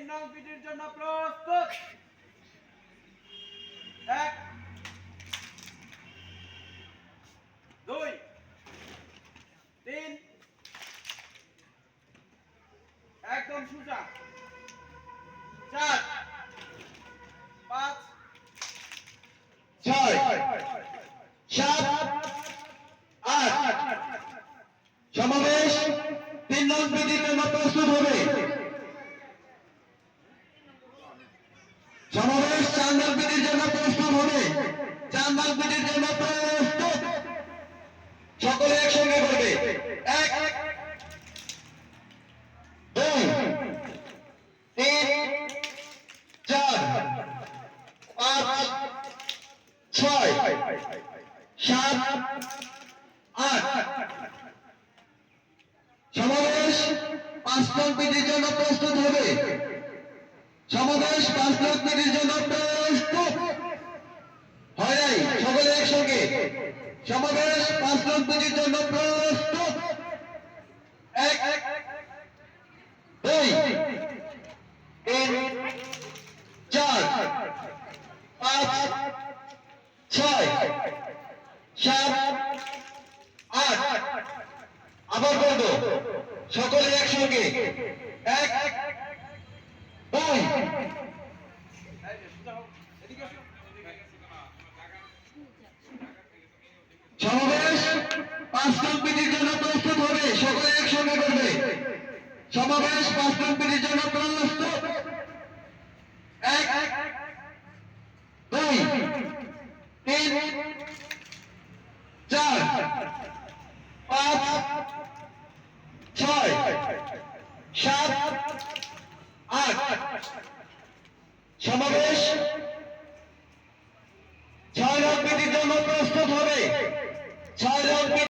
নং পিটির জন্য প্রস্তুত। 1 2 3 একদম সোজা। 4 5 6 7 8 সমাবেশ 3 নং পিটির জন্য প্রস্তুত হবে। সমাবেশ 4 নং পিটির জন্য প্রস্তুত হবে। 4 নং পিটির জন্য প্রস্তুত। সকলে একসঙ্গে করবে। 1 2 3 4 5 6 7 8 সমাবেশ 5 নং পিটির জন্য প্রস্তুত হবে। সমাবেশ 5 নং পিটির জন্য প্রস্তুত হয় নাই, সকলে একসঙ্গে। সমাবেশ 5 নং পিটির জন্য প্রস্তুত। 1 2 3 4 5 6 7 8 আবার বলবো, সকলে একসঙ্গে। 1 2 এদিকে আসো। সমাবেশ 5 নং পিটির জন্য প্রস্তুত হবে। সকলে একসঙ্গে করবে। সমাবেশ 5 নং পিটির জন্য প্রস্তুত। 1 2 3 4 5 6 7 8 সমাবেশ 6 নং পিটির জন্য প্রস্তুত হবে। 6 নং